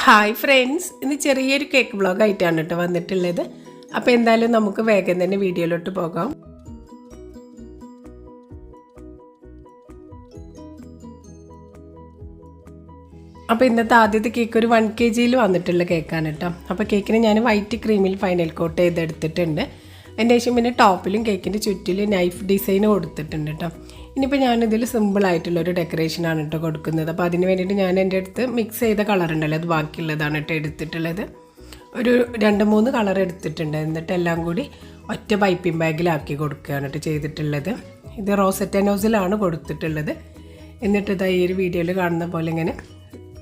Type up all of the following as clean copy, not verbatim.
Hi friends, ഇന്ന് ചെറിയൊരു cake vlog ആയിട്ടാണ് കേട്ടോ വന്നിട്ടുള്ളത്. അപ്പോൾ എന്തായാലും നമുക്ക് വേഗം തന്നെ വീഡിയോയിലോട്ട് പോകാം. അപ്പോൾ ഇന്നത്തെ ആദ്യത്തെ കേക്ക് ഒരു 1 kg വന്നിട്ടുള്ള കേക്കാണ് കേട്ടോ. അപ്പോൾ കേക്കിന് ഞാൻ വൈറ്റ് ക്രീമിൽ ഫൈനൽ കോട്ട് ചെയ്തെടുത്തിട്ടുണ്ട്. അതിൻ്റെ ശേഷം പിന്നെ ടോപ്പിലും കേക്കിൻ്റെ ചുറ്റിലും നൈഫ് ഡിസൈൻ കൊടുത്തിട്ടുണ്ട് കേട്ടോ. ഇനിയിപ്പോൾ ഞാനിതിൽ സിമ്പിളായിട്ടുള്ളൊരു ഡെക്കറേഷനാണ് കേട്ടോ കൊടുക്കുന്നത്. അപ്പോൾ അതിന് വേണ്ടിയിട്ട് ഞാൻ എൻ്റെ അടുത്ത് മിക്സ് ചെയ്ത കളർ ഉണ്ടല്ലോ, അത് ബാക്കിയുള്ളതാണ് കേട്ടോ എടുത്തിട്ടുള്ളത്. ഒരു 2-3 കളർ എടുത്തിട്ടുണ്ട്. എന്നിട്ട് എല്ലാം കൂടി ഒറ്റ പൈപ്പിംഗ് ബാഗിലാക്കി കൊടുക്കുകയാണ് കേട്ടോ ചെയ്തിട്ടുള്ളത്. ഇത് റോസറ്റ നോസിലാണ് കൊടുത്തിട്ടുള്ളത്. എന്നിട്ട് ഇതാ ഈ ഒരു വീഡിയോയിൽ കാണുന്ന പോലെ ഇങ്ങനെ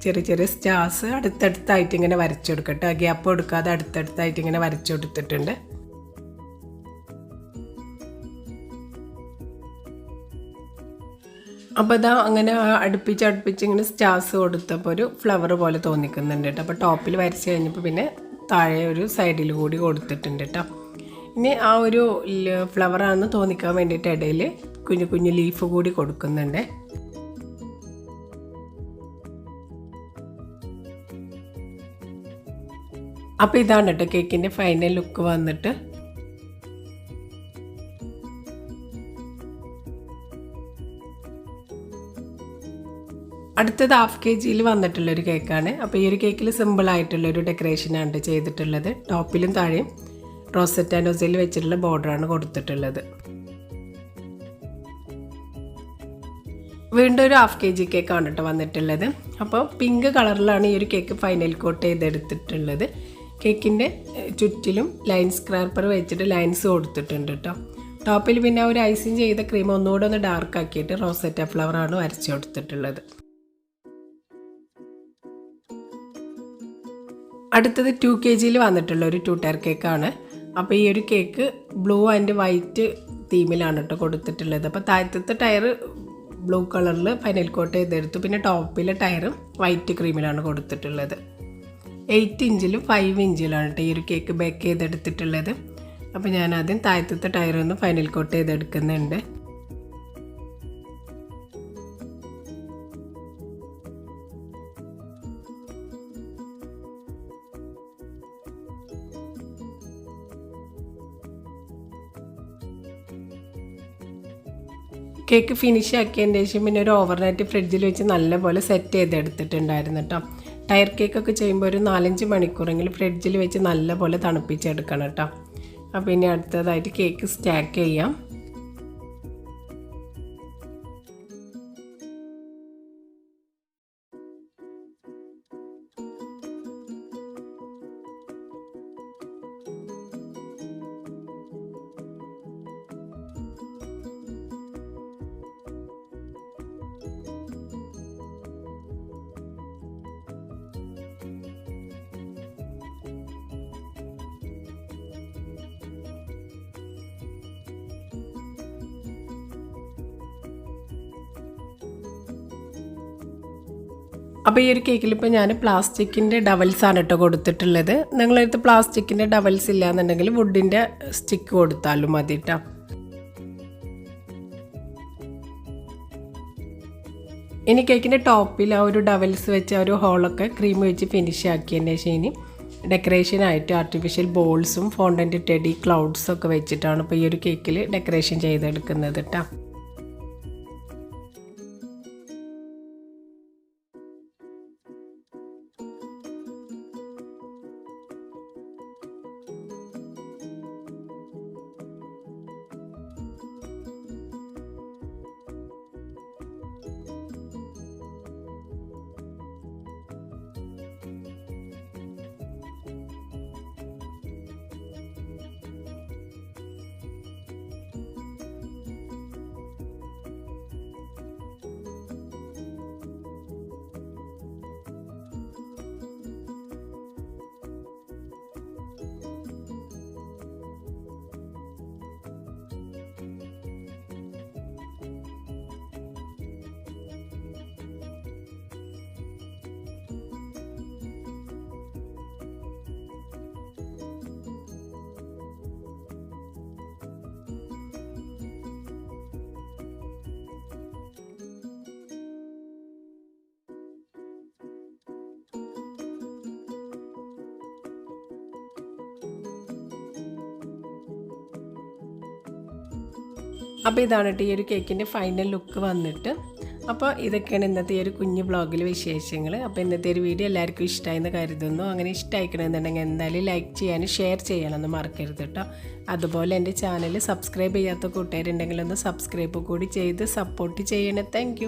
ചെറിയ ചെറിയ സ്റ്റാർസ് അടുത്തടുത്തായിട്ട് ഇങ്ങനെ വരച്ചു കൊടുക്കട്ടെ. ഗ്യാപ്പ് കൊടുക്കാതെ അടുത്തടുത്തായിട്ട് ഇങ്ങനെ വരച്ചു കൊടുത്തിട്ടുണ്ട്. അപ്പോൾ ഇതാ അങ്ങനെ അടുപ്പിച്ച് ഇങ്ങനെ സ്റ്റാർസ് കൊടുത്തപ്പോൾ ഒരു ഫ്ലവർ പോലെ തോന്നിക്കുന്നുണ്ട് കേട്ടോ. അപ്പോൾ ടോപ്പിൽ വരച്ച് കഴിഞ്ഞപ്പോൾ പിന്നെ താഴെ ഒരു സൈഡിൽ കൂടി കൊടുത്തിട്ടുണ്ട് കേട്ടോ. ഇനി ആ ഒരു ഫ്ലവറാണെന്ന് തോന്നിക്കാൻ വേണ്ടിയിട്ട് ഇടയിൽ കുഞ്ഞു കുഞ്ഞു ലീഫ് കൂടി കൊടുക്കുന്നുണ്ട്. അപ്പോൾ ഇതാണ് കേട്ടോ കേക്കിൻ്റെ ഫൈനൽ ലുക്ക് വന്നിട്ട്. അടുത്തത് 1/2 kg വന്നിട്ടുള്ളൊരു കേക്കാണ്. അപ്പോൾ ഈ ഒരു കേക്കിൽ സിമ്പിളായിട്ടുള്ളൊരു ഡെക്കറേഷനാണ് ചെയ്തിട്ടുള്ളത്. ടോപ്പിലും താഴെയും റോസറ്റ നോസിൽ വെച്ചിട്ടുള്ള ബോർഡറാണ് കൊടുത്തിട്ടുള്ളത്. വീണ്ടും ഒരു 1/2 kg കേക്കാണ് കേട്ടോ വന്നിട്ടുള്ളത്. അപ്പോൾ പിങ്ക് കളറിലാണ് ഈ ഒരു കേക്ക് ഫൈനൽ കോട്ട് ചെയ്തെടുത്തിട്ടുള്ളത്. കേക്കിൻ്റെ ചുറ്റിലും ലൈൻ സ്ക്രാപ്പർ വെച്ചിട്ട് ലൈൻസ് കൊടുത്തിട്ടുണ്ട് കേട്ടോ. ടോപ്പിൽ പിന്നെ ഒരു ഐസിങ് ചെയ്ത ക്രീം ഒന്നുകൂടെ ഒന്ന് ഡാർക്ക് ആക്കിയിട്ട് റോസറ്റ ഫ്ലവറാണ് വരച്ചു കൊടുത്തിട്ടുള്ളത്. അടുത്തത് 2 kg വന്നിട്ടുള്ള ഒരു 2 ടയർ കേക്കാണ്. അപ്പോൾ ഈ ഒരു കേക്ക് ബ്ലൂ ആൻഡ് വൈറ്റ് തീമിലാണ് കേട്ടോ കൊടുത്തിട്ടുള്ളത്. അപ്പോൾ താഴത്തെ ടയർ ബ്ലൂ കളറിൽ ഫൈനൽ കോട്ട് ചെയ്തെടുത്തു. പിന്നെ ടോപ്പിലെ ടയറും വൈറ്റ് ക്രീമിലാണ് കൊടുത്തിട്ടുള്ളത്. 8 ഇഞ്ചിലും 5 ഇഞ്ചിലാണ് കേട്ടോ ഈ ഒരു കേക്ക് ബേക്ക് ചെയ്തെടുത്തിട്ടുള്ളത്. അപ്പോൾ ഞാൻ ആദ്യം താഴത്തെ ടയറൊന്ന് ഫൈനൽ കോട്ട് ചെയ്തെടുക്കുന്നുണ്ട്. കേക്ക് ഫിനിഷ് ആക്കിയതിന് ശേഷം പിന്നെ ഒരു ഓവർനൈറ്റ് ഫ്രിഡ്ജിൽ വെച്ച് നല്ലപോലെ സെറ്റ് ചെയ്തെടുത്തിട്ടുണ്ടായിരുന്നു കേട്ടോ. ടയർ കേക്കൊക്കെ ചെയ്യുമ്പോൾ ഒരു 4-5 മണിക്കൂറെങ്കിലും ഫ്രിഡ്ജിൽ വെച്ച് നല്ലപോലെ തണുപ്പിച്ചെടുക്കണം കേട്ടോ. അപ്പോൾ ഇനി അടുത്തതായിട്ട് കേക്ക് സ്റ്റാക്ക് ചെയ്യാം. അപ്പോൾ ഈ ഒരു കേക്കിൽ ഇപ്പോൾ ഞാൻ പ്ലാസ്റ്റിക്കിൻ്റെ ഡബിൾസാണ് കേട്ടോ കൊടുത്തിട്ടുള്ളത്. നിങ്ങളടുത്ത് പ്ലാസ്റ്റിക്കിൻ്റെ ഡബിൾസ് ഇല്ലയെന്നുണ്ടെങ്കിൽ വുഡിൻ്റെ സ്റ്റിക്ക് കൊടുത്താലും മതി കേട്ടോ. ഇനി കേക്കിൻ്റെ ടോപ്പിൽ ആ ഒരു ഡബിൾസ് വെച്ച് ആ ഒരു ഹോളൊക്കെ ക്രീം വെച്ച് ഫിനിഷ് ആക്കിയതിന് ശേഷം ഇനി ഡെക്കറേഷനായിട്ട് ആർട്ടിഫിഷ്യൽ ബോൾസും ഫോണ്ടൻറ്റ് ടെഡി ക്ലൗഡ്സും ഒക്കെ വെച്ചിട്ടാണ് ഇപ്പോൾ ഈ ഒരു കേക്കിൽ ഡെക്കറേഷൻ ചെയ്തെടുക്കുന്നത് കേട്ടോ. അപ്പോൾ ഇതാണ് കേട്ടോ ഈ ഒരു കേക്കിൻ്റെ ഫൈനൽ ലുക്ക് വന്നിട്ട്. അപ്പോൾ ഇതൊക്കെയാണ് ഇന്നത്തെ ഈ ഒരു കുഞ്ഞു ബ്ലോഗിൽ വിശേഷങ്ങൾ. അപ്പോൾ ഇന്നത്തെ ഒരു വീഡിയോ എല്ലാവർക്കും ഇഷ്ടമായെന്ന് കരുതുന്നു. അങ്ങനെ ഇഷ്ടമായിക്കണമെന്നുണ്ടെങ്കിൽ എന്തായാലും ലൈക്ക് ചെയ്യാനും ഷെയർ ചെയ്യാനൊന്നും മറക്കരുത് കേട്ടോ. അതുപോലെ എൻ്റെ ചാനൽ സബ്സ്ക്രൈബ് ചെയ്യാത്ത കൂട്ടുകാരുണ്ടെങ്കിൽ ഒന്ന് സബ്സ്ക്രൈബ് കൂടി ചെയ്ത് സപ്പോർട്ട് ചെയ്യണേ. താങ്ക്